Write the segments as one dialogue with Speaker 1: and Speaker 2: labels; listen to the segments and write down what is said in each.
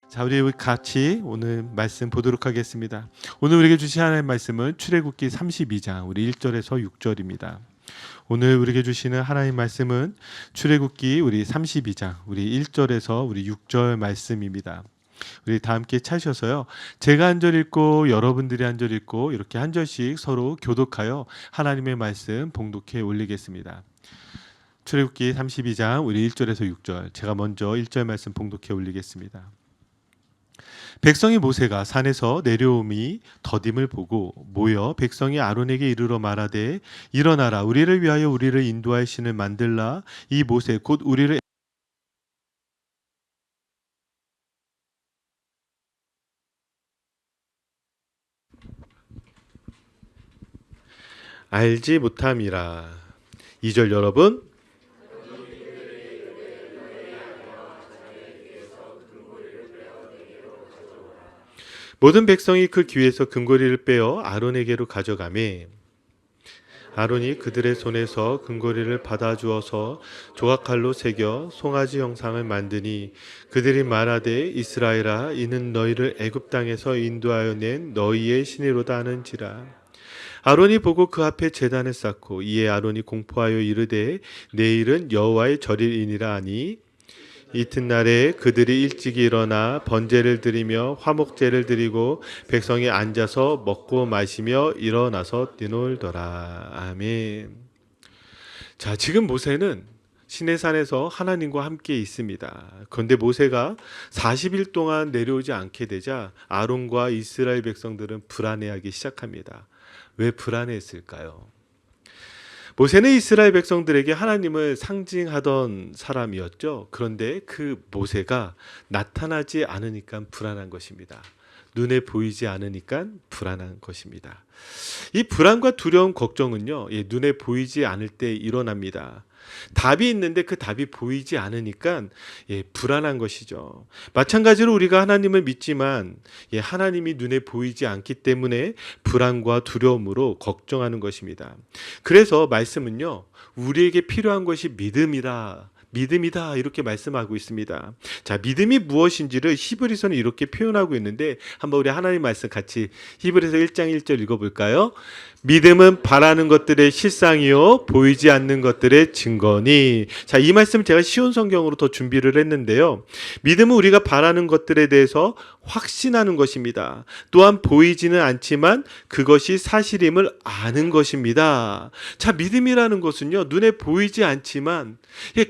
Speaker 1: 자, 우리 같이 오늘 말씀 보도록 하겠습니다. 오늘 우리에게 주신 하나님의 말씀은 출애굽기 32장 우리 1절에서 6절입니다. 오늘 우리에게 주시는 하나님의 말씀은 출애굽기 우리 32장 우리 1절에서 우리 6절 말씀입니다. 우리 다 함께 찾으셔서요. 제가 한 절 읽고 여러분들이 한 절 읽고 이렇게 한 절씩 서로 교독하여 하나님의 말씀 봉독해 올리겠습니다. 출애굽기 32장 우리 1절에서 6절 제가 먼저 1절 말씀 봉독해 올리겠습니다. 백성이 모세가 산에서 내려옴이 더딤을 보고 모여 백성이 아론에게 이르러 말하되 일어나라 우리를 위하여 우리를 인도할 신을 만들라 이 모세 곧 우리를 알지 못함이라. 2절 여러분 모든 백성이 그 귀에서 금고리를 빼어 아론에게로 가져가매 아론이 그들의 손에서 금고리를 받아 주어서 조각칼로 새겨 송아지 형상을 만드니 그들이 말하되 이스라엘아 이는 너희를 애굽 땅에서 인도하여 낸 너희의 신이로다 하는지라. 아론이 보고 그 앞에 제단을 쌓고 이에 아론이 공포하여 이르되 내일은 여호와의 절일이니라 하니 이튿날에 그들이 일찍이 일어나 번제를 드리며 화목제를 드리고 백성이 앉아서 먹고 마시며 일어나서 뛰놀더라. 아멘. 자, 지금 모세는 시내산에서 하나님과 함께 있습니다. 그런데 모세가 40일 동안 내려오지 않게 되자 아론과 이스라엘 백성들은 불안해하기 시작합니다. 왜 불안해했을까요? 모세는 이스라엘 백성들에게 하나님을 상징하던 사람이었죠. 그런데 그 모세가 나타나지 않으니까 불안한 것입니다. 눈에 보이지 않으니까 불안한 것입니다. 이 불안과 두려움, 걱정은요, 눈에 보이지 않을 때 일어납니다. 답이 있는데 그 답이 보이지 않으니까 불안한 것이죠. 마찬가지로 우리가 하나님을 믿지만 하나님이 눈에 보이지 않기 때문에 불안과 두려움으로 걱정하는 것입니다. 그래서 말씀은요, 우리에게 필요한 것이 믿음이다 이렇게 말씀하고 있습니다. 자, 믿음이 무엇인지를 히브리서는 이렇게 표현하고 있는데 한번 우리 하나님 말씀 같이 히브리서 1장 1절 읽어볼까요? 믿음은 바라는 것들의 실상이요 보이지 않는 것들의 증거니. 자, 이 말씀 제가 쉬운 성경으로 더 준비를 했는데요. 믿음은 우리가 바라는 것들에 대해서 확신하는 것입니다. 또한 보이지는 않지만 그것이 사실임을 아는 것입니다. 자, 믿음이라는 것은요, 눈에 보이지 않지만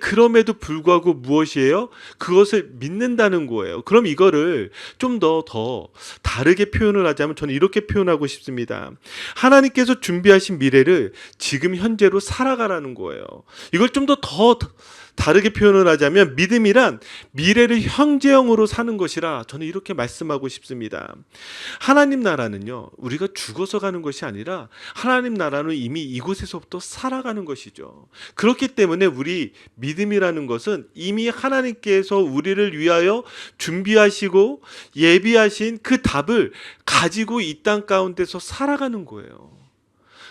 Speaker 1: 그럼에도 불구하고 무엇이에요? 그것을 믿는다는 거예요. 그럼 이거를 좀 더 다르게 표현을 하자면 저는 이렇게 표현하고 싶습니다. 하나님께서 준비하신 미래를 지금 현재로 살아가라는 거예요. 이걸 좀 더 다르게 표현을 하자면 믿음이란 미래를 현재형으로 사는 것이라 저는 이렇게 말씀하고 싶습니다. 하나님 나라는요, 우리가 죽어서 가는 것이 아니라 하나님 나라는 이미 이곳에서부터 살아가는 것이죠. 그렇기 때문에 우리 믿음이라는 것은 이미 하나님께서 우리를 위하여 준비하시고 예비하신 그 답을 가지고 이 땅 가운데서 살아가는 거예요.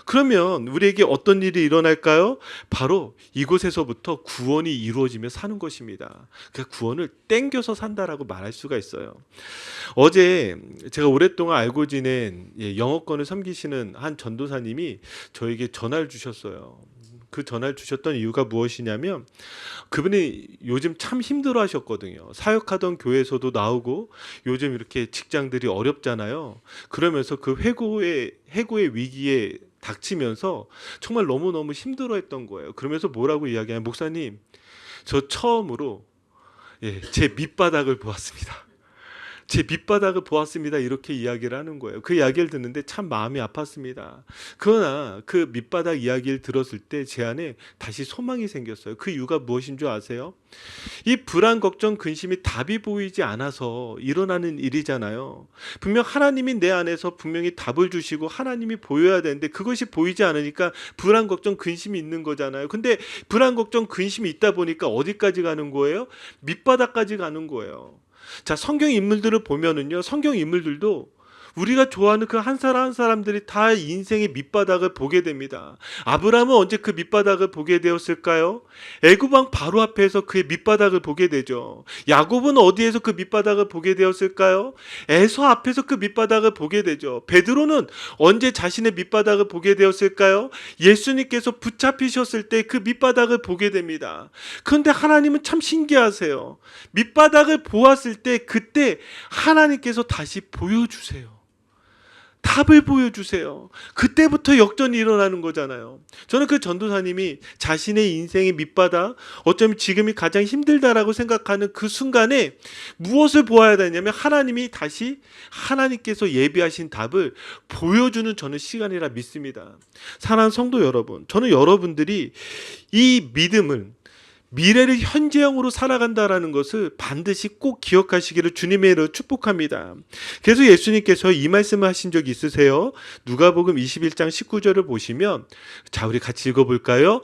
Speaker 1: 그러면 우리에게 어떤 일이 일어날까요? 바로 이곳에서부터 구원이 이루어지며 사는 것입니다. 그 구원을 땡겨서 산다라고 말할 수가 있어요. 어제 제가 오랫동안 알고 지낸 영어권을 섬기시는 한 전도사님이 저에게 전화를 주셨어요. 그 전화를 주셨던 이유가 무엇이냐면 그분이 요즘 참 힘들어 하셨거든요. 사역하던 교회에서도 나오고 요즘 이렇게 직장들이 어렵잖아요. 그러면서 그 해고의 위기에 닥치면서 정말 너무너무 힘들어했던 거예요. 그러면서 뭐라고 이야기하냐면 목사님, 저 처음으로 제 밑바닥을 보았습니다. 제 밑바닥을 보았습니다. 이렇게 이야기를 하는 거예요. 그 이야기를 듣는데 참 마음이 아팠습니다. 그러나 그 밑바닥 이야기를 들었을 때 제 안에 다시 소망이 생겼어요. 그 이유가 무엇인 줄 아세요? 이 불안, 걱정, 근심이 답이 보이지 않아서 일어나는 일이잖아요. 분명 하나님이 내 안에서 분명히 답을 주시고 하나님이 보여야 되는데 그것이 보이지 않으니까 불안, 걱정, 근심이 있는 거잖아요. 근데 불안, 걱정, 근심이 있다 보니까 어디까지 가는 거예요? 밑바닥까지 가는 거예요. 자, 성경 인물들을 보면은요, 성경 인물들도 우리가 좋아하는 그 한 사람 한 사람들이 다 인생의 밑바닥을 보게 됩니다. 아브라함은 언제 그 밑바닥을 보게 되었을까요? 애굽 왕 바로 앞에서 그의 밑바닥을 보게 되죠. 야곱은 어디에서 그 밑바닥을 보게 되었을까요? 에서 앞에서 그 밑바닥을 보게 되죠. 베드로는 언제 자신의 밑바닥을 보게 되었을까요? 예수님께서 붙잡히셨을 때 그 밑바닥을 보게 됩니다. 그런데 하나님은 참 신기하세요. 밑바닥을 보았을 때 그때 하나님께서 다시 보여주세요. 답을 보여주세요. 그때부터 역전이 일어나는 거잖아요. 저는 그 전도사님이 자신의 인생의 밑바닥, 어쩌면 지금이 가장 힘들다라고 생각하는 그 순간에 무엇을 보아야 되냐면 하나님이 다시 하나님께서 예비하신 답을 보여주는 저는 시간이라 믿습니다. 사랑하는 성도 여러분, 저는 여러분들이 이 믿음을 미래를 현재형으로 살아간다라는 것을 반드시 꼭 기억하시기를 주님의 이름으로 축복합니다. 그래서 예수님께서 이 말씀을 하신 적이 있으세요? 누가복음 21장 19절을 보시면, 자, 우리 같이 읽어볼까요?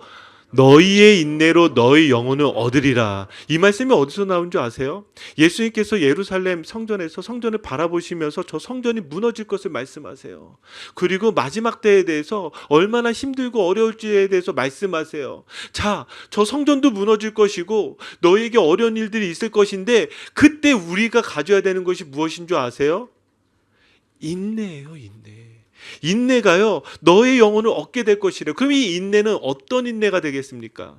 Speaker 1: 너희의 인내로 너희 영혼을 얻으리라. 이 말씀이 어디서 나온 줄 아세요? 예수님께서 예루살렘 성전에서 성전을 바라보시면서 저 성전이 무너질 것을 말씀하세요. 그리고 마지막 때에 대해서 얼마나 힘들고 어려울지에 대해서 말씀하세요. 자, 저 성전도 무너질 것이고 너희에게 어려운 일들이 있을 것인데 그때 우리가 가져야 되는 것이 무엇인 줄 아세요? 인내예요, 인내. 인내가요, 너의 영혼을 얻게 될 것이래요. 그럼 이 인내는 어떤 인내가 되겠습니까?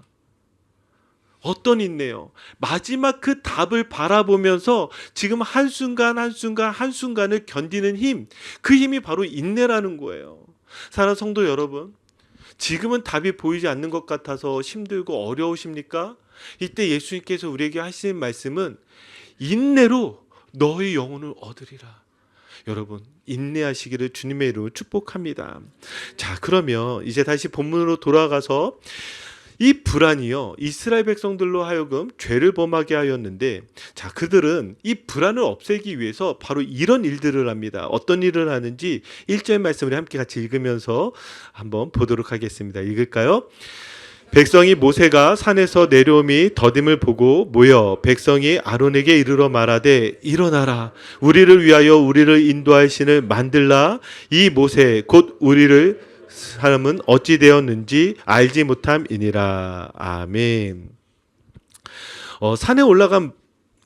Speaker 1: 어떤 인내요? 마지막 그 답을 바라보면서 지금 한순간 한순간 한순간을 견디는 힘, 그 힘이 바로 인내라는 거예요. 사랑하는 성도 여러분, 지금은 답이 보이지 않는 것 같아서 힘들고 어려우십니까? 이때 예수님께서 우리에게 하시는 말씀은 인내로 너의 영혼을 얻으리라. 여러분, 인내하시기를 주님의 이름으로 축복합니다. 자, 그러면 이제 다시 본문으로 돌아가서 이 불안이요, 이스라엘 백성들로 하여금 죄를 범하게 하였는데, 자, 그들은 이 불안을 없애기 위해서 바로 이런 일들을 합니다. 어떤 일을 하는지 1절 말씀을 함께 같이 읽으면서 한번 보도록 하겠습니다. 읽을까요? 백성이 모세가 산에서 내려옴이 더딤을 보고 모여 백성이 아론에게 이르러 말하되 일어나라, 우리를 위하여 우리를 인도할 신을 만들라. 이 모세 곧 우리를 사람은 어찌 되었는지 알지 못함이니라. 아멘. 산에 올라간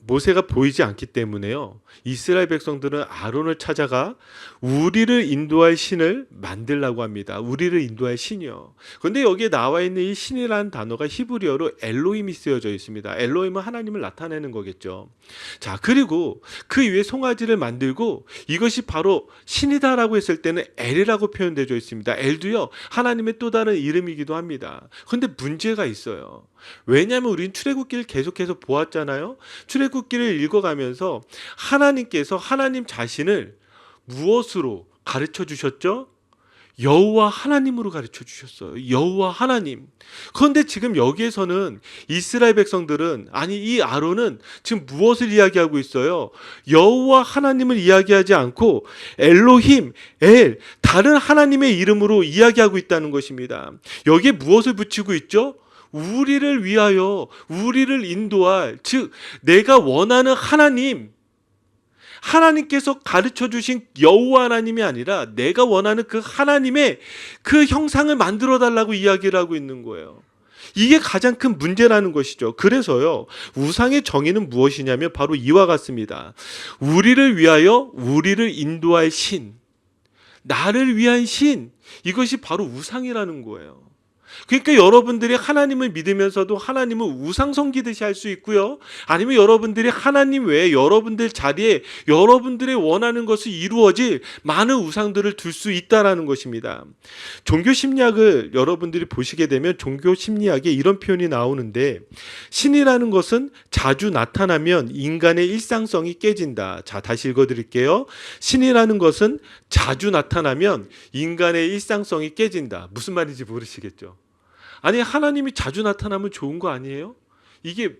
Speaker 1: 모세가 보이지 않기 때문에요, 이스라엘 백성들은 아론을 찾아가 우리를 인도할 신을 만들라고 합니다. 우리를 인도할 신이요. 그런데 여기에 나와 있는 이 신이라는 단어가 히브리어로 엘로힘이 쓰여져 있습니다. 엘로힘은 하나님을 나타내는 거겠죠. 자, 그리고 그 위에 송아지를 만들고 이것이 바로 신이다라고 했을 때는 엘이라고 표현되어 있습니다. 엘도요, 하나님의 또 다른 이름이기도 합니다. 그런데 문제가 있어요. 왜냐하면 우리는 출애굽기를 계속해서 보았잖아요. 출애굽기를 읽어가면서 하나님께서 하나님 자신을 무엇으로 가르쳐 주셨죠? 여호와 하나님으로 가르쳐 주셨어요. 여호와 하나님. 그런데 지금 여기에서는 이스라엘 백성들은, 아니 이 아론은 지금 무엇을 이야기하고 있어요? 여호와 하나님을 이야기하지 않고 엘로힘, 엘, 다른 하나님의 이름으로 이야기하고 있다는 것입니다. 여기에 무엇을 붙이고 있죠? 우리를 위하여 우리를 인도할, 즉 내가 원하는 하나님, 하나님께서 가르쳐 주신 여호와 하나님이 아니라 내가 원하는 그 하나님의 그 형상을 만들어 달라고 이야기를 하고 있는 거예요. 이게 가장 큰 문제라는 것이죠. 그래서요, 우상의 정의는 무엇이냐면 바로 이와 같습니다. 우리를 위하여 우리를 인도할 신, 나를 위한 신, 이것이 바로 우상이라는 거예요. 그러니까 여러분들이 하나님을 믿으면서도 하나님을 우상 섬기듯이 할 수 있고요, 아니면 여러분들이 하나님 외에 여러분들 자리에 여러분들의 원하는 것이 이루어질 많은 우상들을 둘 수 있다라는 것입니다. 종교 심리학을 여러분들이 보시게 되면 종교 심리학에 이런 표현이 나오는데, 신이라는 것은 자주 나타나면 인간의 일상성이 깨진다. 자, 다시 읽어드릴게요. 신이라는 것은 자주 나타나면 인간의 일상성이 깨진다. 무슨 말인지 모르시겠죠? 아니, 하나님이 자주 나타나면 좋은 거 아니에요? 이게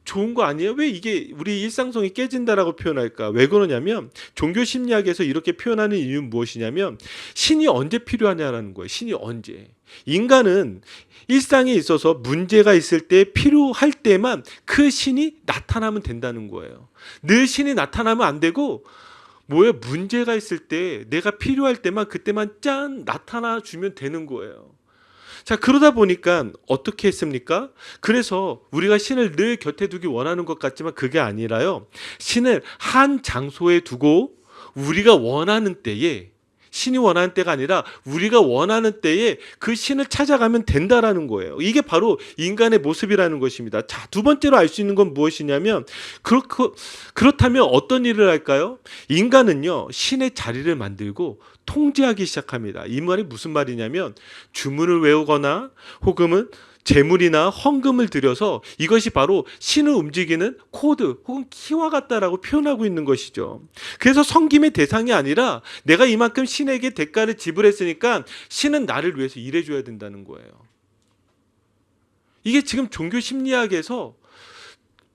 Speaker 1: 좋은 거 아니에요? 왜 이게 우리 일상성이 깨진다라고 표현할까? 왜 그러냐면 종교 심리학에서 이렇게 표현하는 이유는 무엇이냐면 신이 언제 필요하냐라는 거예요. 신이 언제. 인간은 일상에 있어서 문제가 있을 때 필요할 때만 그 신이 나타나면 된다는 거예요. 늘 신이 나타나면 안 되고 뭐예요? 문제가 있을 때 내가 필요할 때만 그때만 짠 나타나 주면 되는 거예요. 자, 그러다 보니까 어떻게 했습니까? 그래서 우리가 신을 늘 곁에 두기 원하는 것 같지만 그게 아니라요. 신을 한 장소에 두고 우리가 원하는 때에, 신이 원하는 때가 아니라 우리가 원하는 때에 그 신을 찾아가면 된다라는 거예요. 이게 바로 인간의 모습이라는 것입니다. 자, 두 번째로 알 수 있는 건 무엇이냐면, 그렇다면 어떤 일을 할까요? 인간은요, 신의 자리를 만들고 통제하기 시작합니다. 이 말이 무슨 말이냐면, 주문을 외우거나 혹은 재물이나 헌금을 들여서 이것이 바로 신을 움직이는 코드 혹은 키와 같다라고 표현하고 있는 것이죠. 그래서 섬김의 대상이 아니라 내가 이만큼 신에게 대가를 지불했으니까 신은 나를 위해서 일해줘야 된다는 거예요. 이게 지금 종교 심리학에서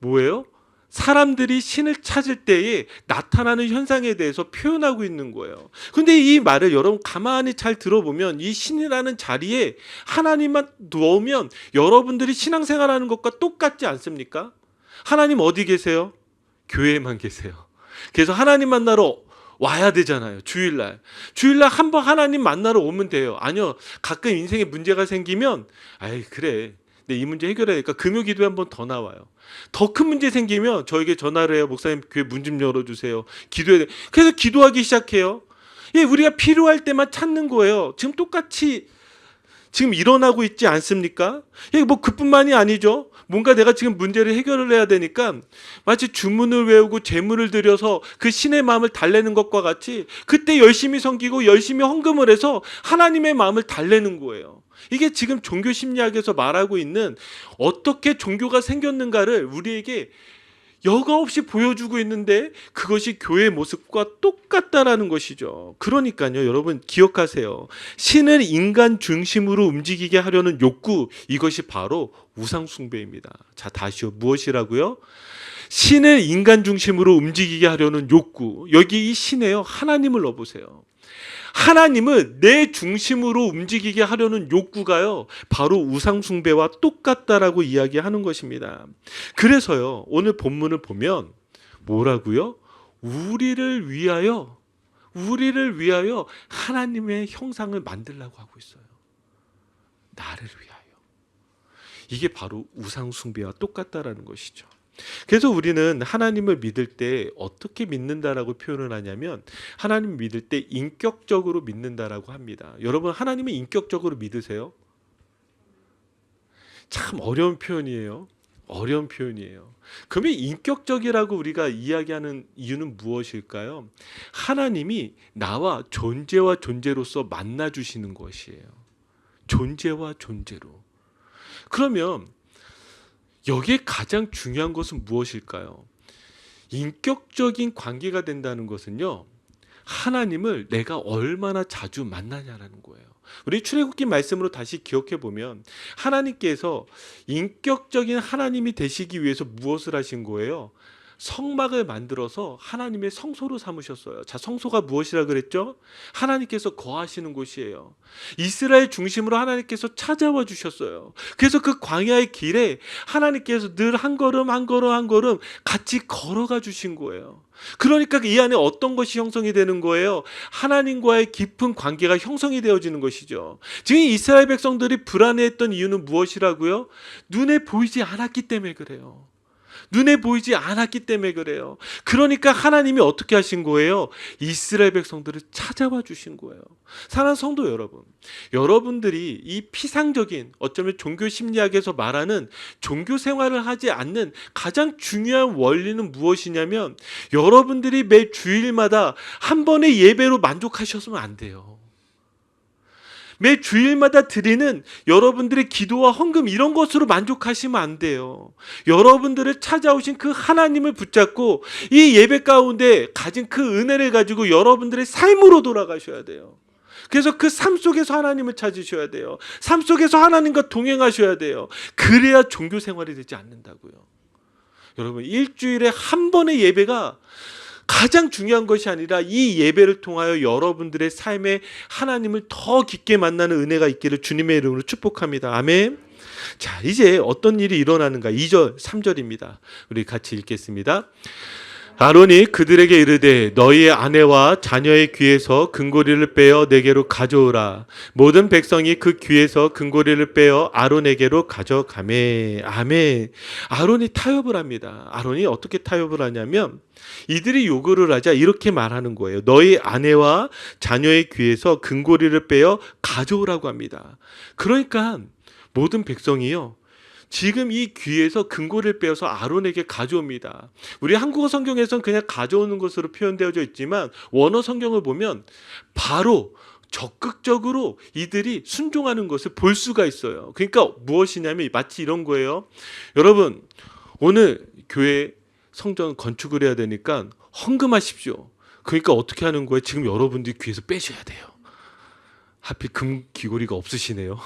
Speaker 1: 뭐예요? 사람들이 신을 찾을 때에 나타나는 현상에 대해서 표현하고 있는 거예요. 근데 이 말을 여러분 가만히 잘 들어보면 이 신이라는 자리에 하나님만 넣으면 여러분들이 신앙생활하는 것과 똑같지 않습니까? 하나님 어디 계세요? 교회에만 계세요. 그래서 하나님 만나러 와야 되잖아요. 주일날 한번 하나님 만나러 오면 돼요. 아니요, 가끔 인생에 문제가 생기면 아이 그래, 이 문제 해결해야 되니까 금요 기도에 한 번 더 나와요. 더 큰 문제 생기면 저에게 전화를 해요. 목사님, 교회 문 좀 열어주세요. 기도해야 돼. 그래서 기도하기 시작해요. 예, 우리가 필요할 때만 찾는 거예요. 지금 똑같이 지금 일어나고 있지 않습니까? 예, 뭐 그뿐만이 아니죠. 뭔가 내가 지금 문제를 해결을 해야 되니까 마치 주문을 외우고 재물을 들여서 그 신의 마음을 달래는 것과 같이 그때 열심히 섬기고 열심히 헌금을 해서 하나님의 마음을 달래는 거예요. 이게 지금 종교 심리학에서 말하고 있는 어떻게 종교가 생겼는가를 우리에게 여과 없이 보여주고 있는데 그것이 교회의 모습과 똑같다라는 것이죠. 그러니까요, 여러분 기억하세요. 신을 인간 중심으로 움직이게 하려는 욕구, 이것이 바로 우상 숭배입니다. 자, 다시요. 무엇이라고요? 신을 인간 중심으로 움직이게 하려는 욕구. 여기 이 신에요, 하나님을 넣어보세요. 하나님을 내 중심으로 움직이게 하려는 욕구가요, 바로 우상숭배와 똑같다라고 이야기하는 것입니다. 그래서요, 오늘 본문을 보면 뭐라고요? 우리를 위하여 하나님의 형상을 만들라고 하고 있어요. 나를 위하여. 이게 바로 우상숭배와 똑같다라는 것이죠. 그래서 우리는 하나님을 믿을 때 어떻게 믿는다라고 표현을 하냐면, 하나님 믿을 때 인격적으로 믿는다라고 합니다. 여러분, 하나님을 인격적으로 믿으세요? 참 어려운 표현이에요. 그러면 인격적이라고 우리가 이야기하는 이유는 무엇일까요? 하나님이 나와 존재로서 만나주시는 것이에요. 존재와 존재로. 그러면 여기에 가장 중요한 것은 무엇일까요? 인격적인 관계가 된다는 것은요, 하나님을 내가 얼마나 자주 만나냐라는 거예요. 우리 출애굽기 말씀으로 다시 기억해 보면 하나님께서 인격적인 하나님이 되시기 위해서 무엇을 하신 거예요? 성막을 만들어서 하나님의 성소로 삼으셨어요. 자, 성소가 무엇이라 그랬죠? 하나님께서 거하시는 곳이에요. 이스라엘 중심으로 하나님께서 찾아와 주셨어요. 그래서 그 광야의 길에 하나님께서 늘 한 걸음 한 걸음 같이 걸어가 주신 거예요. 그러니까 이 안에 어떤 것이 형성이 되는 거예요? 하나님과의 깊은 관계가 형성이 되어지는 것이죠. 지금 이스라엘 백성들이 불안해했던 이유는 무엇이라고요? 눈에 보이지 않았기 때문에 그래요. 그러니까 하나님이 어떻게 하신 거예요? 이스라엘 백성들을 찾아와 주신 거예요. 사랑하는 성도 여러분, 여러분들이 이 피상적인, 어쩌면 종교 심리학에서 말하는 종교 생활을 하지 않는 가장 중요한 원리는 무엇이냐면, 여러분들이 매 주일마다 한 번의 예배로 만족하셨으면 안 돼요. 매 주일마다 드리는 여러분들의 기도와 헌금, 이런 것으로 만족하시면 안 돼요. 여러분들을 찾아오신 그 하나님을 붙잡고 이 예배 가운데 가진 그 은혜를 가지고 여러분들의 삶으로 돌아가셔야 돼요. 그래서 그 삶 속에서 하나님을 찾으셔야 돼요. 삶 속에서 하나님과 동행하셔야 돼요. 그래야 종교 생활이 되지 않는다고요. 여러분, 일주일에 한 번의 예배가 가장 중요한 것이 아니라 이 예배를 통하여 여러분들의 삶에 하나님을 더 깊게 만나는 은혜가 있기를 주님의 이름으로 축복합니다. 아멘. 자, 이제 어떤 일이 일어나는가? 2절, 3절입니다. 우리 같이 읽겠습니다. 아론이 그들에게 이르되 너희의 아내와 자녀의 귀에서 금고리를 빼어 내게로 가져오라. 모든 백성이 그 귀에서 금고리를 빼어 아론에게로 가져가매. 아멘. 아론이 타협을 합니다. 아론이 어떻게 타협을 하냐면 이들이 요구를 하자 이렇게 말하는 거예요. 너희 아내와 자녀의 귀에서 금고리를 빼어 가져오라고 합니다. 그러니까 모든 백성이요, 지금 이 귀에서 금고리를 빼어서 아론에게 가져옵니다. 우리 한국어 성경에서는 그냥 가져오는 것으로 표현되어져 있지만 원어 성경을 보면 바로 적극적으로 이들이 순종하는 것을 볼 수가 있어요. 그러니까 무엇이냐면 마치 이런 거예요. 여러분, 오늘 교회 성전 건축을 해야 되니까 헌금하십시오. 그러니까 어떻게 하는 거예요? 지금 여러분들이 귀에서 빼셔야 돼요. 하필 금 귀고리가 없으시네요.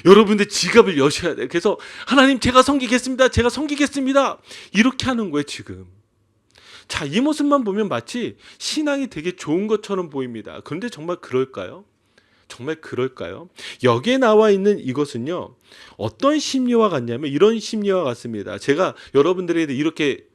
Speaker 1: 여러분들 지갑을 여셔야 돼요. 그래서 하나님 제가 섬기겠습니다. 제가 섬기겠습니다. 이렇게 하는 거예요 지금. 자, 이 모습만 보면 마치 신앙이 되게 좋은 것처럼 보입니다. 그런데 정말 그럴까요? 정말 그럴까요? 여기에 나와 있는 이것은요, 어떤 심리와 같냐면 이런 심리와 같습니다. 제가 여러분들에게 이렇게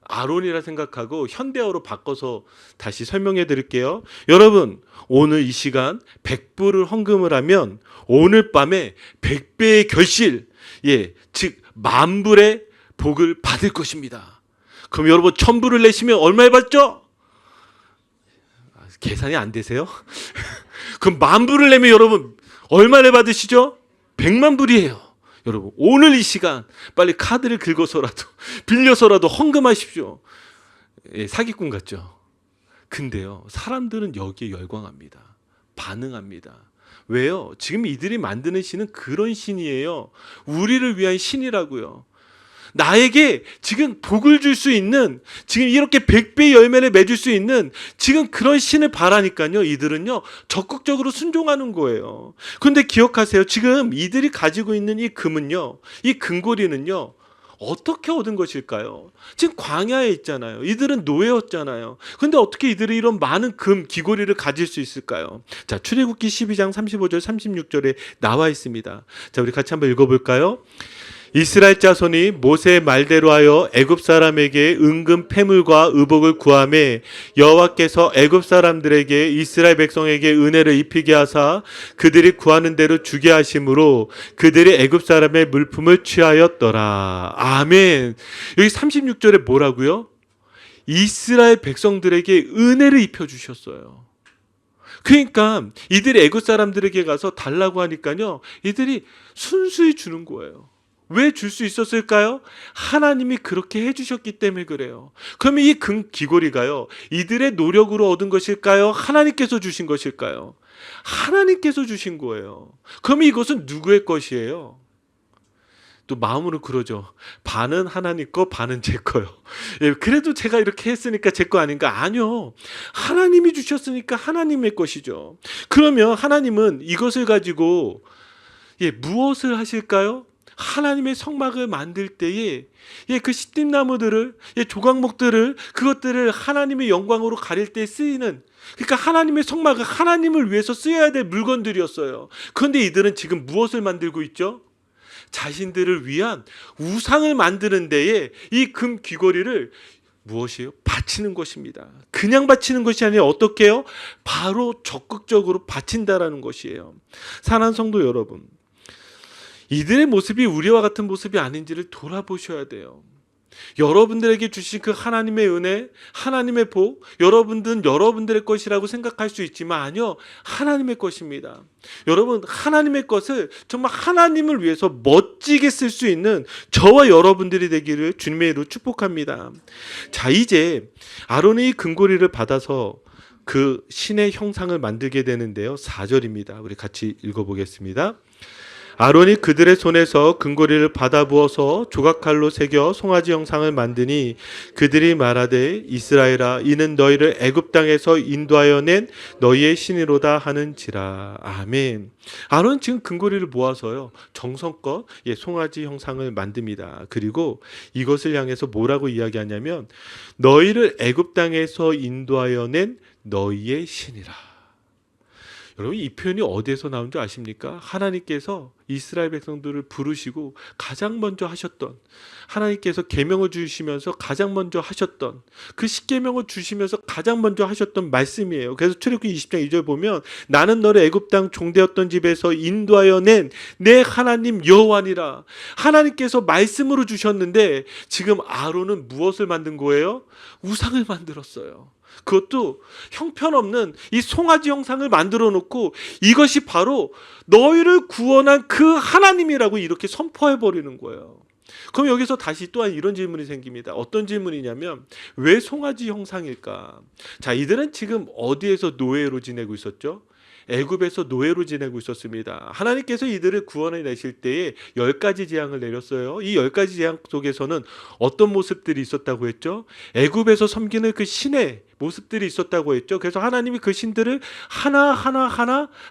Speaker 1: 아론이라 생각하고 현대어로 바꿔서 다시 설명해 드릴게요. 여러분, 오늘 이 시간 100불을 헌금을 하면 오늘 밤에 100배의 결실, 즉 만불의 복을 받을 것입니다. 그럼 여러분 1000불을 내시면 얼마에 받죠? 계산이 안 되세요? 그럼 만불을 내면 여러분 얼마를 받으시죠? 100만 불이에요. 여러분, 오늘 이 시간 빨리 카드를 긁어서라도 빌려서라도 헌금하십시오. 사기꾼 같죠? 근데요, 사람들은 여기에 열광합니다. 반응합니다. 왜요? 지금 이들이 만드는 신은 그런 신이에요. 우리를 위한 신이라고요. 나에게 지금 복을 줄 수 있는, 지금 이렇게 100배의 열매를 맺을 수 있는 지금 그런 신을 바라니까요, 이들은요 적극적으로 순종하는 거예요. 그런데 기억하세요. 지금 이들이 가지고 있는 이 금은요, 이 금고리는요 어떻게 얻은 것일까요? 지금 광야에 있잖아요. 이들은 노예였잖아요. 그런데 어떻게 이들이 이런 많은 금 귀고리를 가질 수 있을까요? 자, 출애굽기 12장 35절 36절에 나와 있습니다. 자, 우리 같이 한번 읽어볼까요? 이스라엘 자손이 모세의 말대로 하여 애굽 사람에게 은금 패물과 의복을 구하매 여호와께서 애굽 사람들에게 이스라엘 백성에게 은혜를 입히게 하사 그들이 구하는 대로 주게 하심으로 그들이 애굽 사람의 물품을 취하였더라. 아멘. 여기 36절에 뭐라고요? 이스라엘 백성들에게 은혜를 입혀 주셨어요. 그러니까 이들이 애굽 사람들에게 가서 달라고 하니까요, 이들이 순수히 주는 거예요. 왜 줄 수 있었을까요? 하나님이 그렇게 해주셨기 때문에 그래요. 그러면 이 금 귀고리가요, 이들의 노력으로 얻은 것일까요? 하나님께서 주신 것일까요? 하나님께서 주신 거예요. 그러면 이것은 누구의 것이에요? 또 마음으로 그러죠. 반은 하나님 거, 반은 제 거요. 그래도 제가 이렇게 했으니까 제 거 아닌가? 아니요. 하나님이 주셨으니까 하나님의 것이죠. 그러면 하나님은 이것을 가지고 무엇을 하실까요? 하나님의 성막을 만들 때에 그 시띠나무들을, 조각목들을, 그것들을 하나님의 영광으로 가릴 때 쓰이는, 그러니까 하나님의 성막은 하나님을 위해서 쓰여야 될 물건들이었어요. 그런데 이들은 지금 무엇을 만들고 있죠? 자신들을 위한 우상을 만드는 데에 이 금 귀고리를 무엇이에요? 바치는 것입니다. 그냥 바치는 것이 아니라 어떻게 해요? 바로 적극적으로 바친다라는 것이에요. 사랑하는 성도 여러분, 이들의 모습이 우리와 같은 모습이 아닌지를 돌아보셔야 돼요. 여러분들에게 주신 그 하나님의 은혜, 하나님의 복, 여러분들은 여러분들의 것이라고 생각할 수 있지만 아니요, 하나님의 것입니다. 여러분, 하나님의 것을 정말 하나님을 위해서 멋지게 쓸 수 있는 저와 여러분들이 되기를 주님의 이름으로 축복합니다. 자, 이제 아론이 금고리를 받아서 그 신의 형상을 만들게 되는데요, 4절입니다. 우리 같이 읽어보겠습니다. 아론이 그들의 손에서 금고리를 받아 부어서 조각칼로 새겨 송아지 형상을 만드니 그들이 말하되 이스라엘아, 이는 너희를 애굽 땅에서 인도하여 낸 너희의 신이로다 하는지라. 아멘. 아론은 지금 금고리를 모아서요, 정성껏 송아지 형상을 만듭니다. 그리고 이것을 향해서 뭐라고 이야기하냐면 너희를 애굽 땅에서 인도하여 낸 너희의 신이라. 여러분 이 표현이 어디에서 나온 줄 아십니까? 하나님께서 이스라엘 백성들을 부르시고 가장 먼저 하셨던, 하나님께서 계명을 주시면서 가장 먼저 하셨던, 그 십계명을 주시면서 가장 먼저 하셨던 말씀이에요. 그래서 출애굽기 20장 2절 보면 나는 너를 애굽 땅 종되었던 집에서 인도하여 낸 내 하나님 여호와니라. 하나님께서 말씀으로 주셨는데 지금 아론은 무엇을 만든 거예요? 우상을 만들었어요. 그것도 형편없는 이 송아지 형상을 만들어 놓고 이것이 바로 너희를 구원한 그 하나님이라고 이렇게 선포해 버리는 거예요. 그럼 여기서 다시 또한 이런 질문이 생깁니다. 어떤 질문이냐면 왜 송아지 형상일까? 자, 이들은 지금 어디에서 노예로 지내고 있었죠? 애굽에서 노예로 지내고 있었습니다. 하나님께서 이들을 구원해 내실 때에 10가지 재앙을 내렸어요. 이 10가지 재앙 속에서는 어떤 모습들이 있었다고 했죠? 애굽에서 섬기는 그 신의 모습들이 있었다고 했죠. 그래서 하나님이 그 신들을 하나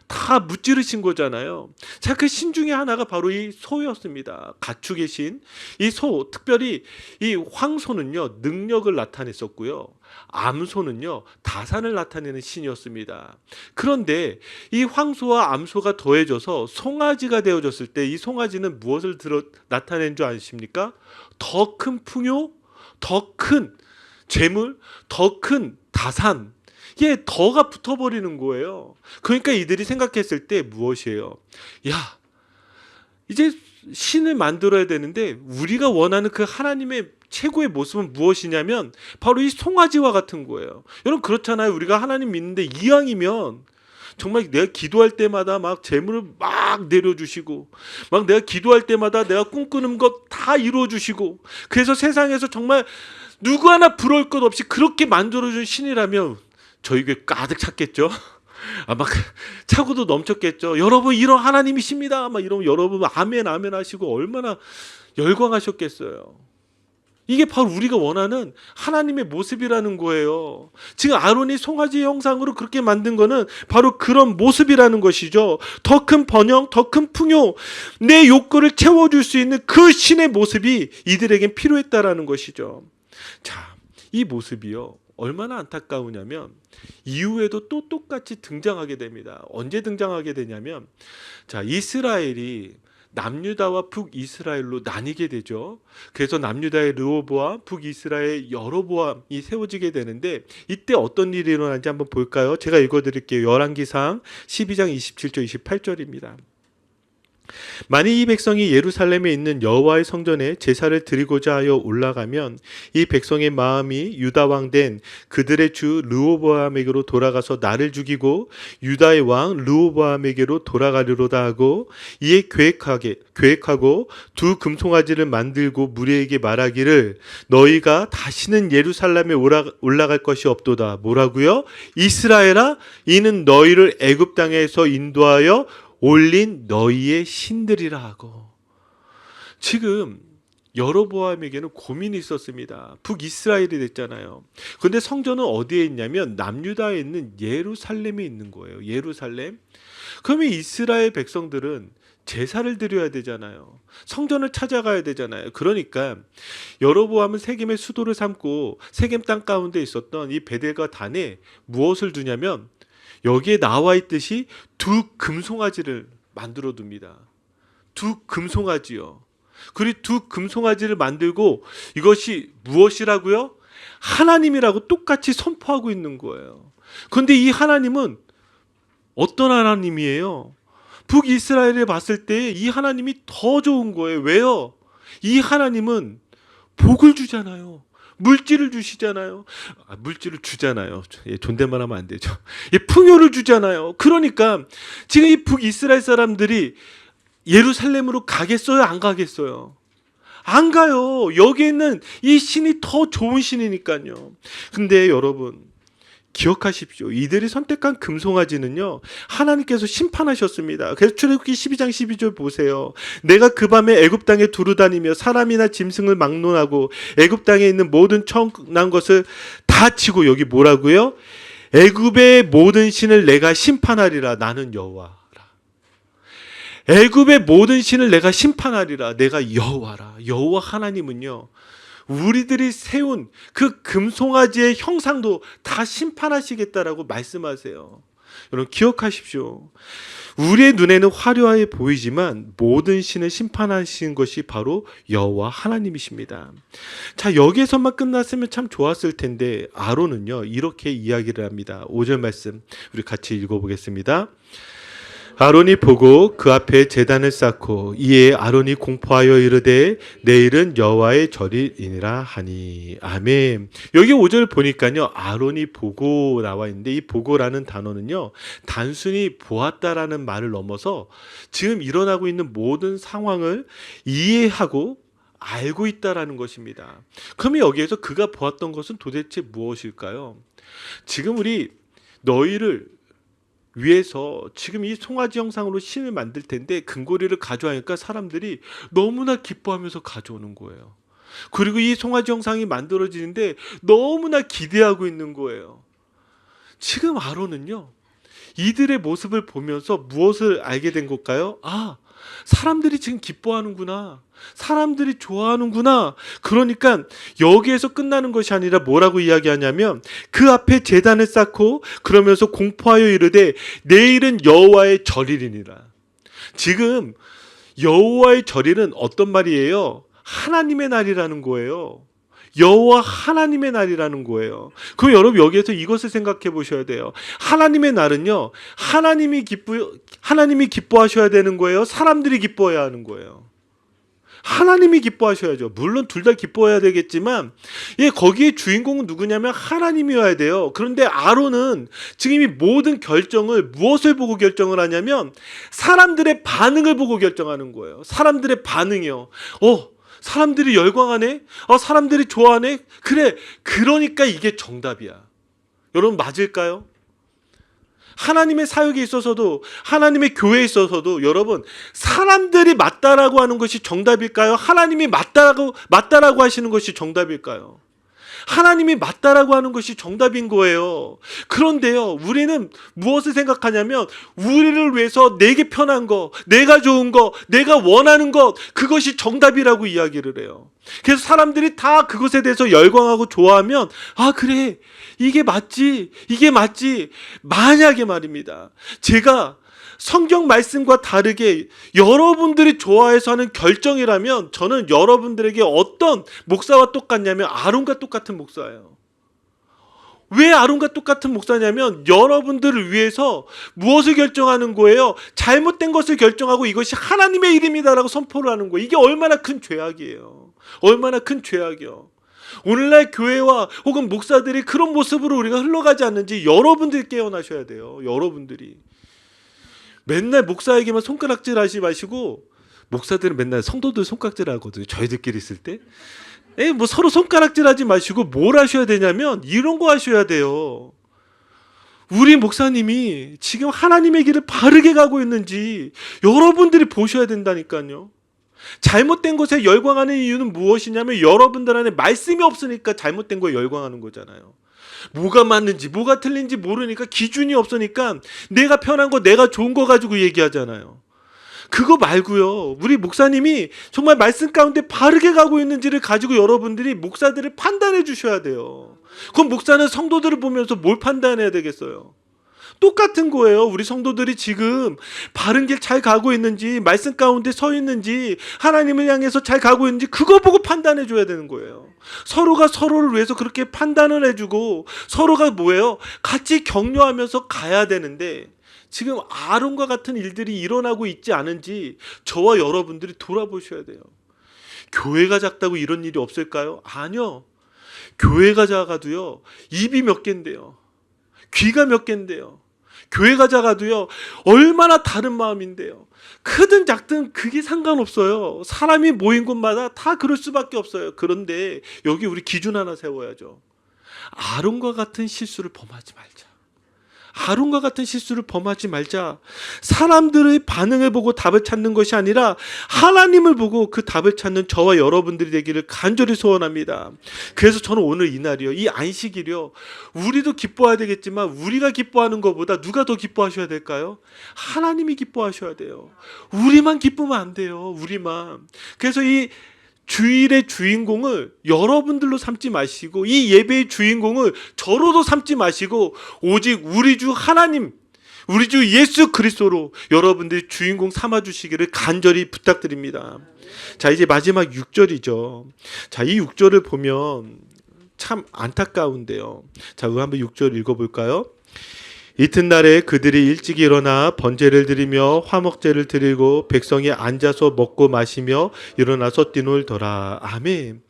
Speaker 1: 다 무찌르신 거잖아요. 자, 그 신 중에 하나가 바로 이 소였습니다. 가축의 신. 이 소, 특별히 이 황소는요, 능력을 나타냈었고요. 암소는요, 다산을 나타내는 신이었습니다. 그런데 이 황소와 암소가 더해져서 송아지가 되어졌을 때 이 송아지는 무엇을 나타낸 줄 아십니까? 더 큰 풍요, 더 큰 재물, 더 큰 다산, 이게 더가 붙어버리는 거예요. 그러니까 이들이 생각했을 때 무엇이에요? 야, 이제 신을 만들어야 되는데 우리가 원하는 그 하나님의 최고의 모습은 무엇이냐면 바로 이 송아지와 같은 거예요. 여러분 그렇잖아요. 우리가 하나님 믿는데 이왕이면 정말 내가 기도할 때마다 막 재물을 막 내려주시고, 막 내가 기도할 때마다 내가 꿈꾸는 것 다 이루어주시고, 그래서 세상에서 정말 누구 하나 부러울 것 없이 그렇게 만들어준 신이라면 저희 교회 가득 찼겠죠. 막 차고도 넘쳤겠죠. 여러분 이런 하나님이십니다. 막 이러면 여러분 아멘 아멘 하시고 얼마나 열광하셨겠어요. 이게 바로 우리가 원하는 하나님의 모습이라는 거예요. 지금 아론이 송아지 형상으로 그렇게 만든 거는 바로 그런 모습이라는 것이죠. 더 큰 번영, 더 큰 풍요, 내 욕구를 채워줄 수 있는 그 신의 모습이 이들에겐 필요했다라는 것이죠. 자, 이 모습이요, 얼마나 안타까우냐면 이후에도 또 똑같이 등장하게 됩니다. 언제 등장하게 되냐면, 자, 이스라엘이 남유다와 북이스라엘로 나뉘게 되죠. 그래서 남유다의 르호보암, 북이스라엘의 여로보암이 세워지게 되는데 이때 어떤 일이 일어나는지 한번 볼까요? 제가 읽어드릴게요. 열왕기상 12장 27절 28절입니다. 만일 이 백성이 예루살렘에 있는 여호와의 성전에 제사를 드리고자 하여 올라가면 이 백성의 마음이 유다 왕 된 그들의 주 르호보암에게로 돌아가서 나를 죽이고 유다의 왕 르호보암에게로 돌아가리로다 하고 이에 계획하고 두 금송아지를 만들고 무리에게 말하기를 너희가 다시는 예루살렘에 올라갈 것이 없도다. 뭐라고요? 이스라엘아, 이는 너희를 애굽 땅에서 인도하여 올린 너희의 신들이라 하고. 지금 여로보암에게는 고민이 있었습니다. 북이스라엘이 됐잖아요. 그런데 성전은 어디에 있냐면 남유다에 있는 예루살렘에 있는 거예요. 예루살렘. 그러면 이스라엘 백성들은 제사를 드려야 되잖아요. 성전을 찾아가야 되잖아요. 그러니까 여로보암은 세겜의 수도를 삼고 세겜 땅 가운데 있었던 이 베델과 단에 무엇을 두냐면 여기에 나와 있듯이 두 금송아지를 만들어 둡니다. 두 금송아지요. 그리고 두 금송아지를 만들고 이것이 무엇이라고요? 하나님이라고 똑같이 선포하고 있는 거예요. 그런데 이 하나님은 어떤 하나님이에요? 북이스라엘에 봤을 때 이 하나님이 더 좋은 거예요. 왜요? 이 하나님은 복을 주잖아요. 물질을 주시잖아요. 물질을 주잖아요. 존댓말 하면 안 되죠. 풍요를 주잖아요. 그러니까 지금 이 북이스라엘 사람들이 예루살렘으로 가겠어요? 안 가겠어요? 안 가요. 여기에는 이 신이 더 좋은 신이니까요. 근데 여러분 기억하십시오. 이들이 선택한 금송아지는요, 하나님께서 심판하셨습니다. 그래서 출애굽기 12장 12절 보세요. 내가 그 밤에 애굽 땅에 두루다니며 사람이나 짐승을 막론하고 애굽 땅에 있는 모든 청난 것을 다 치고, 여기 뭐라고요? 애굽의 모든 신을 내가 심판하리라. 나는 여호와라. 애굽의 모든 신을 내가 심판하리라. 내가 여호와라. 여호와 하나님은요, 우리들이 세운 그 금송아지의 형상도 다 심판하시겠다라고 말씀하세요. 여러분 기억하십시오. 우리의 눈에는 화려해 보이지만 모든 신을 심판하신 것이 바로 여호와 하나님이십니다. 자, 여기에서만 끝났으면 참 좋았을 텐데 아론은요 이렇게 이야기를 합니다. 5절 말씀 우리 같이 읽어보겠습니다. 아론이 보고 그 앞에 제단을 쌓고 이에 아론이 공포하여 이르되 내일은 여호와의 절이니라 하니. 아멘. 여기 5절 보니까요 아론이 보고 나와 있는데 이 보고라는 단어는요 단순히 보았다라는 말을 넘어서 지금 일어나고 있는 모든 상황을 이해하고 알고 있다라는 것입니다. 그러면 여기에서 그가 보았던 것은 도대체 무엇일까요? 지금 우리 너희를 위해서 지금 이 송아지 형상으로 신을 만들 텐데 금고리를 가져가니까 사람들이 너무나 기뻐하면서 가져오는 거예요. 그리고 이 송아지 형상이 만들어지는데 너무나 기대하고 있는 거예요. 지금 아론은요 이들의 모습을 보면서 무엇을 알게 된 걸까요? 아, 사람들이 지금 기뻐하는구나. 사람들이 좋아하는구나. 그러니까 여기에서 끝나는 것이 아니라 뭐라고 이야기하냐면 그 앞에 제단을 쌓고 그러면서 공포하여 이르되 내일은 여호와의 절이니라. 지금 여호와의 절일은 어떤 말이에요? 하나님의 날이라는 거예요. 여호와 하나님의 날이라는 거예요. 그럼 여러분 여기에서 이것을 생각해 보셔야 돼요. 하나님의 날은요 하나님이 기뻐하셔야 되는 거예요? 사람들이 기뻐해야 하는 거예요? 하나님이 기뻐하셔야죠. 물론 둘 다 기뻐해야 되겠지만 거기에 주인공은 누구냐면 하나님이어야 돼요. 그런데 아론은 지금 이 모든 결정을 무엇을 보고 결정을 하냐면 사람들의 반응을 보고 결정하는 거예요. 사람들의 반응이요. 사람들이 열광하네? 사람들이 좋아하네? 그래, 그러니까 이게 정답이야. 여러분 맞을까요? 하나님의 사역에 있어서도 하나님의 교회에 있어서도 여러분 사람들이 맞다라고 하는 것이 정답일까요? 하나님이 맞다라고 하시는 것이 정답일까요? 하나님이 맞다라고 하는 것이 정답인 거예요. 그런데요 우리는 무엇을 생각하냐면 우리를 위해서 내게 편한 거, 내가 좋은 거, 내가 원하는 것, 그것이 정답이라고 이야기를 해요. 그래서 사람들이 다 그것에 대해서 열광하고 좋아하면 그래, 이게 맞지, 이게 맞지. 만약에 말입니다 제가 성경 말씀과 다르게 여러분들이 좋아해서 하는 결정이라면 저는 여러분들에게 어떤 목사와 똑같냐면 아론과 똑같은 목사예요. 왜 아론과 똑같은 목사냐면 여러분들을 위해서 무엇을 결정하는 거예요? 잘못된 것을 결정하고 이것이 하나님의 일입니다라고 선포를 하는 거예요. 이게 얼마나 큰 죄악이에요. 얼마나 큰 죄악이요. 오늘날 교회와 혹은 목사들이 그런 모습으로 우리가 흘러가지 않는지 여러분들이 깨어나셔야 돼요. 여러분들이 맨날 목사에게만 손가락질 하지 마시고, 목사들은 맨날 성도들 손가락질 하거든요. 저희들끼리 있을 때. 뭐 서로 손가락질 하지 마시고 뭘 하셔야 되냐면 이런 거 하셔야 돼요. 우리 목사님이 지금 하나님의 길을 바르게 가고 있는지 여러분들이 보셔야 된다니까요. 잘못된 것에 열광하는 이유는 무엇이냐면 여러분들 안에 말씀이 없으니까 잘못된 거에 열광하는 거잖아요. 뭐가 맞는지 뭐가 틀린지 모르니까 기준이 없으니까 내가 편한 거, 내가 좋은 거 가지고 얘기하잖아요. 그거 말고요, 우리 목사님이 정말 말씀 가운데 바르게 가고 있는지를 가지고 여러분들이 목사들을 판단해 주셔야 돼요. 그럼 목사는 성도들을 보면서 뭘 판단해야 되겠어요? 똑같은 거예요. 우리 성도들이 지금 바른 길 잘 가고 있는지, 말씀 가운데 서 있는지, 하나님을 향해서 잘 가고 있는지 그거 보고 판단해 줘야 되는 거예요. 서로가 서로를 위해서 그렇게 판단을 해주고 서로가 뭐예요? 같이 격려하면서 가야 되는데 지금 아론과 같은 일들이 일어나고 있지 않은지 저와 여러분들이 돌아보셔야 돼요. 교회가 작다고 이런 일이 없을까요? 아니요. 교회가 작아도요, 입이 몇 개인데요, 귀가 몇 개인데요, 교회가 작아도요 얼마나 다른 마음인데요. 크든 작든 그게 상관없어요. 사람이 모인 곳마다 다 그럴 수밖에 없어요. 그런데 여기 우리 기준 하나 세워야죠. 아론과 같은 실수를 범하지 말자. 아론과 같은 실수를 범하지 말자. 사람들의 반응을 보고 답을 찾는 것이 아니라 하나님을 보고 그 답을 찾는 저와 여러분들이 되기를 간절히 소원합니다. 그래서 저는 오늘 이날이요, 이 안식일이요, 우리도 기뻐해야 되겠지만 우리가 기뻐하는 것보다 누가 더 기뻐하셔야 될까요? 하나님이 기뻐하셔야 돼요. 우리만 기쁘면 안 돼요. 우리만. 그래서 이 주일의 주인공을 여러분들로 삼지 마시고, 이 예배의 주인공을 저로도 삼지 마시고, 오직 우리 주 하나님, 우리 주 예수 그리스도로 여러분들이 주인공 삼아주시기를 간절히 부탁드립니다. 자, 이제 마지막 6절이죠. 자, 이 6절을 보면 참 안타까운데요. 자, 우리 한번 6절 읽어볼까요? 이튿날에 그들이 일찍 일어나 번제를 드리며 화목제를 드리고 백성이 앉아서 먹고 마시며 일어나서 뛰놀더라. 아멘.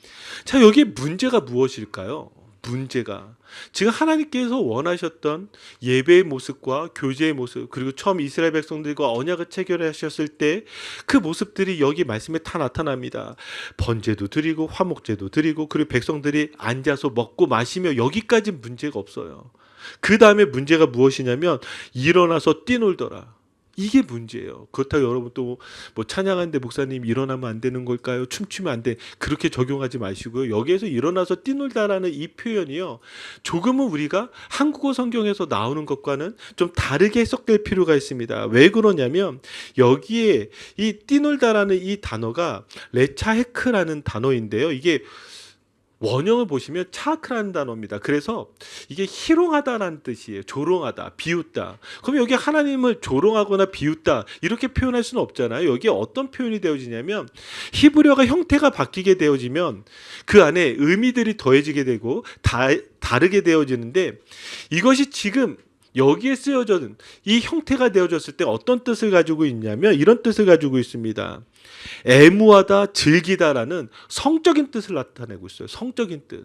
Speaker 1: 자, 여기 문제가 무엇일까요? 문제가 지금 하나님께서 원하셨던 예배의 모습과 교제의 모습, 그리고 처음 이스라엘 백성들과 언약을 체결하셨을 때 그 모습들이 여기 말씀에 다 나타납니다. 번제도 드리고 화목제도 드리고 그리고 백성들이 앉아서 먹고 마시며 여기까지 문제가 없어요. 그 다음에 문제가 무엇이냐면 일어나서 뛰놀더라. 이게 문제예요. 그렇다고 여러분 또 뭐 찬양하는데 목사님 일어나면 안 되는 걸까요? 춤추면 안 돼. 그렇게 적용하지 마시고요. 여기에서 일어나서 뛰놀다라는 이 표현이요. 조금은 우리가 한국어 성경에서 나오는 것과는 좀 다르게 해석될 필요가 있습니다. 왜 그러냐면 여기에 이 뛰놀다라는 이 단어가 레차헤크라는 단어인데요. 이게 원형을 보시면 차크라는 단어입니다. 그래서 이게 희롱하다라는 뜻이에요. 조롱하다, 비웃다. 그럼 여기 하나님을 조롱하거나 비웃다 이렇게 표현할 수는 없잖아요. 여기에 어떤 표현이 되어지냐면 히브리어가 형태가 바뀌게 되어지면 그 안에 의미들이 더해지게 되고 다르게 되어지는데 이것이 지금 여기에 쓰여진 이 형태가 되어졌을 때 어떤 뜻을 가지고 있냐면 이런 뜻을 가지고 있습니다. 애무하다, 즐기다라는 성적인 뜻을 나타내고 있어요. 성적인 뜻.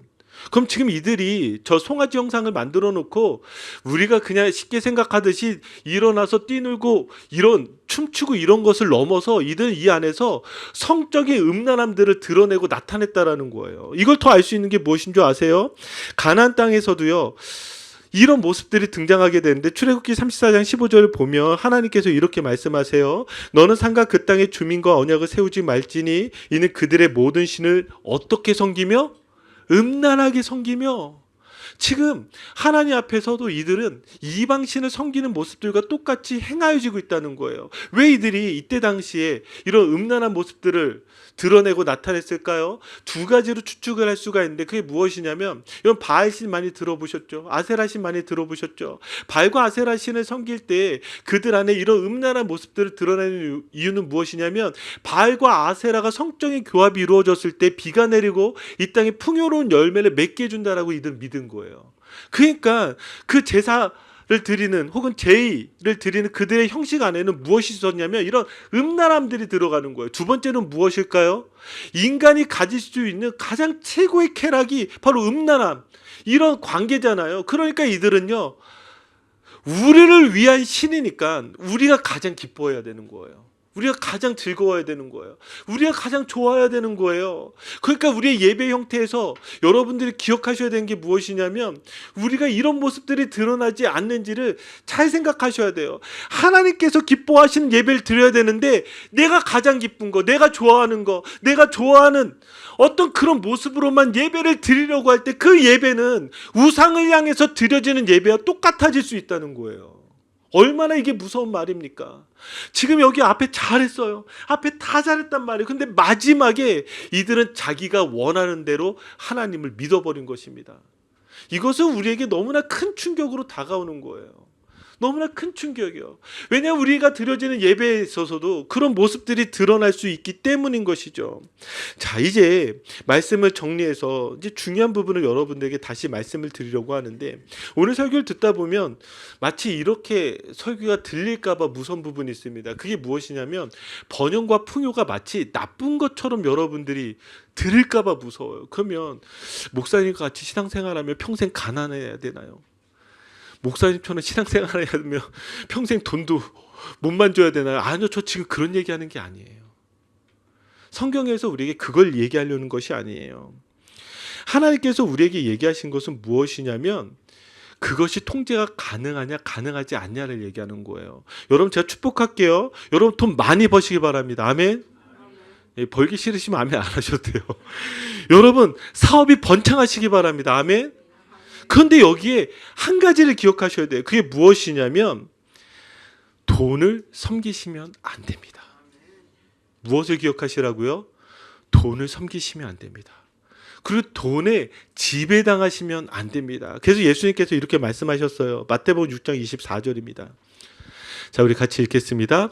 Speaker 1: 그럼 지금 이들이 저 송아지 형상을 만들어 놓고 우리가 그냥 쉽게 생각하듯이 일어나서 뛰놀고 이런 춤추고 이런 것을 넘어서 이들은 이 안에서 성적인 음란함들을 드러내고 나타냈다라는 거예요. 이걸 더 알 수 있는 게 무엇인 줄 아세요? 가나안 땅에서도요. 이런 모습들이 등장하게 되는데 출애굽기 34장 15절을 보면 하나님께서 이렇게 말씀하세요. 너는 상가 그 땅의 주민과 언약을 세우지 말지니 이는 그들의 모든 신을 어떻게 섬기며 음란하게 섬기며. 지금 하나님 앞에서도 이들은 이방신을 섬기는 모습들과 똑같이 행하여지고 있다는 거예요. 왜 이들이 이때 당시에 이런 음란한 모습들을 드러내고 나타냈을까요? 두 가지로 추측을 할 수가 있는데 그게 무엇이냐면 이런 바알신 많이 들어보셨죠? 아세라신 많이 들어보셨죠? 바알과 아세라신을 섬길 때 그들 안에 이런 음란한 모습들을 드러내는 이유는 무엇이냐면 바알과 아세라가 성적인 교합이 이루어졌을 때 비가 내리고 이 땅에 풍요로운 열매를 맺게 해준다라고 이들 믿은 거예요. 그러니까 그 제사를 드리는 혹은 제의를 드리는 그들의 형식 안에는 무엇이 있었냐면 이런 음란함들이 들어가는 거예요. 두 번째는 무엇일까요? 인간이 가질 수 있는 가장 최고의 쾌락이 바로 음란함, 이런 관계잖아요. 그러니까 이들은요, 우리를 위한 신이니까 우리가 가장 기뻐해야 되는 거예요. 우리가 가장 즐거워야 되는 거예요. 우리가 가장 좋아야 되는 거예요. 그러니까 우리의 예배 형태에서 여러분들이 기억하셔야 되는 게 무엇이냐면 우리가 이런 모습들이 드러나지 않는지를 잘 생각하셔야 돼요. 하나님께서 기뻐하시는 예배를 드려야 되는데 내가 가장 기쁜 거, 내가 좋아하는 거, 내가 좋아하는 어떤 그런 모습으로만 예배를 드리려고 할 때 그 예배는 우상을 향해서 드려지는 예배와 똑같아질 수 있다는 거예요. 얼마나 이게 무서운 말입니까? 지금 여기 앞에 잘했어요. 앞에 다 잘했단 말이에요. 근데 마지막에 이들은 자기가 원하는 대로 하나님을 믿어버린 것입니다. 이것은 우리에게 너무나 큰 충격으로 다가오는 거예요. 너무나 큰 충격이요. 왜냐하면 우리가 드려지는 예배에 있어서도 그런 모습들이 드러날 수 있기 때문인 것이죠. 자, 이제 말씀을 정리해서 이제 중요한 부분을 여러분들에게 다시 말씀을 드리려고 하는데 오늘 설교를 듣다 보면 마치 이렇게 설교가 들릴까봐 무서운 부분이 있습니다. 그게 무엇이냐면 번영과 풍요가 마치 나쁜 것처럼 여러분들이 들을까봐 무서워요. 그러면 목사님과 같이 신앙생활하면 평생 가난해야 되나요? 목사님처럼 신앙생활을 해야 되면 평생 돈도 못 만져야 되나요? 아니요, 저 지금 그런 얘기하는 게 아니에요. 성경에서 우리에게 그걸 얘기하려는 것이 아니에요. 하나님께서 우리에게 얘기하신 것은 무엇이냐면 그것이 통제가 가능하냐 가능하지 않냐를 얘기하는 거예요. 여러분 제가 축복할게요. 여러분 돈 많이 버시기 바랍니다. 아멘. 벌기 싫으시면 아멘 안 하셔도 돼요. 여러분 사업이 번창하시기 바랍니다. 아멘. 그런데 여기에 한 가지를 기억하셔야 돼요. 그게 무엇이냐면 돈을 섬기시면 안 됩니다. 무엇을 기억하시라고요? 돈을 섬기시면 안 됩니다. 그리고 돈에 지배당하시면 안 됩니다. 그래서 예수님께서 이렇게 말씀하셨어요. 마태복음 6장 24절입니다. 자, 우리 같이 읽겠습니다.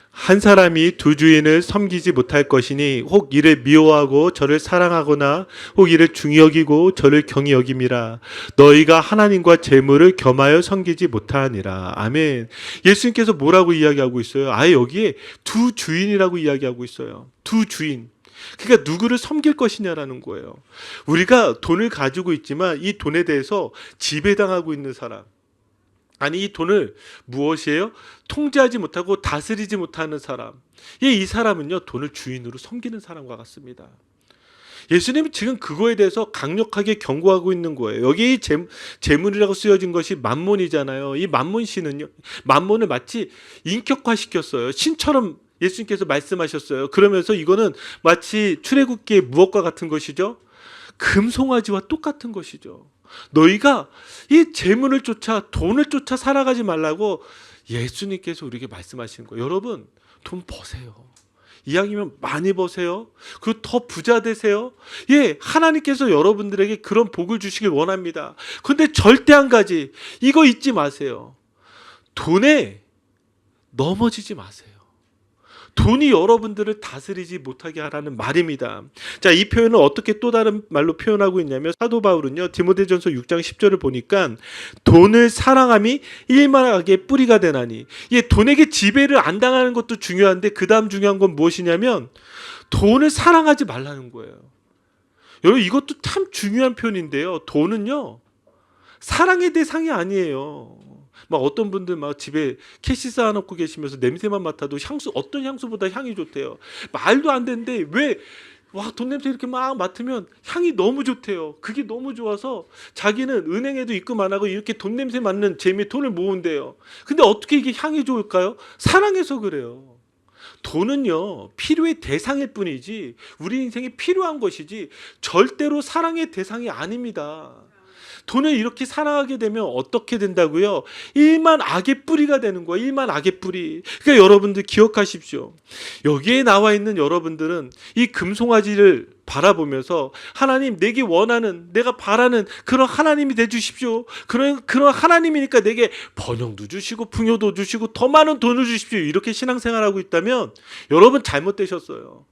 Speaker 1: 한 사람이 두 주인을 섬기지 못할 것이니 혹 이를 미워하고 저를 사랑하거나 혹 이를 중히 여기고 저를 경히 여김이라. 너희가 하나님과 재물을 겸하여 섬기지 못하니라. 아멘. 예수님께서 뭐라고 이야기하고 있어요? 아예 여기에 두 주인이라고 이야기하고 있어요. 두 주인. 그러니까 누구를 섬길 것이냐라는 거예요. 우리가 돈을 가지고 있지만 이 돈에 대해서 지배당하고 있는 사람, 아니 이 돈을 무엇이에요? 통제하지 못하고 다스리지 못하는 사람. 이 사람은요, 돈을 주인으로 섬기는 사람과 같습니다. 예수님이 지금 그거에 대해서 강력하게 경고하고 있는 거예요. 여기 재물이라고 쓰여진 것이 만몬이잖아요. 이 만몬 씨는요, 만몬을 마치 인격화시켰어요. 신처럼 예수님께서 말씀하셨어요. 그러면서 이거는 마치 출애굽기의 무엇과 같은 것이죠? 금송아지와 똑같은 것이죠. 너희가 이 재물을 쫓아 돈을 쫓아 살아가지 말라고 예수님께서 우리에게 말씀하시는 거예요. 여러분, 돈 버세요. 이왕이면 많이 버세요. 그리고 더 부자 되세요. 예, 하나님께서 여러분들에게 그런 복을 주시길 원합니다. 그런데 절대 한 가지, 이거 잊지 마세요. 돈에 넘어지지 마세요. 돈이 여러분들을 다스리지 못하게 하라는 말입니다. 자, 이 표현을 어떻게 또 다른 말로 표현하고 있냐면, 사도 바울은요, 디모데전서 6장 10절을 보니까 돈을 사랑함이 일만하게 뿌리가 되나니, 예, 돈에게 지배를 안 당하는 것도 중요한데 그 다음 중요한 건 무엇이냐면 돈을 사랑하지 말라는 거예요. 여러분, 이것도 참 중요한 표현인데요. 돈은요, 사랑의 대상이 아니에요. 막 어떤 분들 막 집에 캐시 쌓아놓고 계시면서 냄새만 맡아도 어떤 향수보다 향이 좋대요. 말도 안 되는데 왜 돈 냄새 이렇게 막 맡으면 향이 너무 좋대요. 그게 너무 좋아서 자기는 은행에도 입금 안 하고 이렇게 돈 냄새 맡는 재미에 돈을 모은대요. 근데 어떻게 이게 향이 좋을까요? 사랑해서 그래요. 돈은요, 필요의 대상일 뿐이지 우리 인생에 필요한 것이지 절대로 사랑의 대상이 아닙니다. 돈을 이렇게 사랑하게 되면 어떻게 된다고요? 일만 악의 뿌리가 되는 거예요. 일만 악의 뿌리. 그러니까 여러분들 기억하십시오. 여기에 나와 있는 여러분들은 이 금송아지를 바라보면서 하나님, 내게 원하는, 내가 바라는 그런 하나님이 되주십시오. 그런 하나님이니까 내게 번영도 주시고 풍요도 주시고 더 많은 돈을 주십시오. 이렇게 신앙생활하고 있다면 여러분 잘못되셨어요.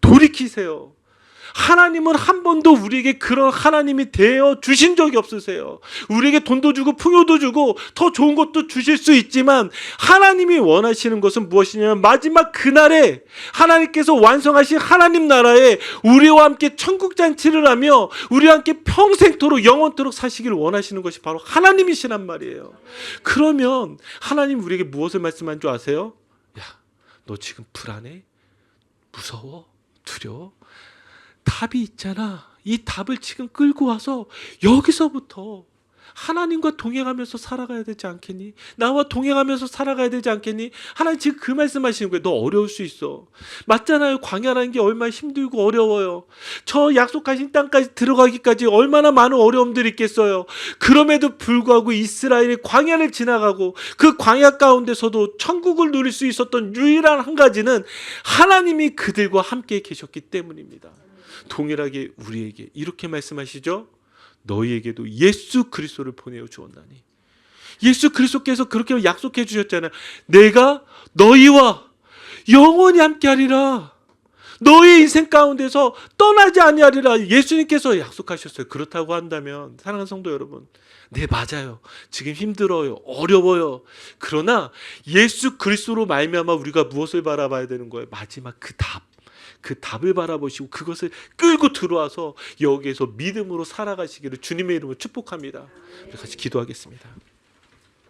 Speaker 1: 돌이키세요. 하나님은 한 번도 우리에게 그런 하나님이 되어 주신 적이 없으세요. 우리에게 돈도 주고 풍요도 주고 더 좋은 것도 주실 수 있지만 하나님이 원하시는 것은 무엇이냐면 마지막 그날에 하나님께서 완성하신 하나님 나라에 우리와 함께 천국잔치를 하며 우리와 함께 평생토록 영원토록 사시기를 원하시는 것이 바로 하나님이시란 말이에요. 그러면 하나님 우리에게 무엇을 말씀한 줄 아세요? 야, 너 지금 불안해? 무서워? 두려워? 답이 있잖아. 이 답을 지금 끌고 와서 여기서부터 하나님과 동행하면서 살아가야 되지 않겠니? 나와 동행하면서 살아가야 되지 않겠니? 하나님 지금 그 말씀하시는 거예요. 너 어려울 수 있어. 맞잖아요. 광야라는 게 얼마나 힘들고 어려워요. 저 약속하신 땅까지 들어가기까지 얼마나 많은 어려움들이 있겠어요. 그럼에도 불구하고 이스라엘이 광야를 지나가고 그 광야 가운데서도 천국을 누릴 수 있었던 유일한 한 가지는 하나님이 그들과 함께 계셨기 때문입니다. 동일하게 우리에게 이렇게 말씀하시죠. 너희에게도 예수 그리스도를 보내어 주었나니. 예수 그리스도께서 그렇게 약속해 주셨잖아요. 내가 너희와 영원히 함께하리라. 너희 인생 가운데서 떠나지 아니하리라. 예수님께서 약속하셨어요. 그렇다고 한다면 사랑하는 성도 여러분, 네, 맞아요. 지금 힘들어요. 어려워요. 그러나 예수 그리스도로 말미암아 우리가 무엇을 바라봐야 되는 거예요? 마지막 그 답을 바라보시고 그것을 끌고 들어와서 여기에서 믿음으로 살아가시기를 주님의 이름으로 축복합니다. 같이 기도하겠습니다.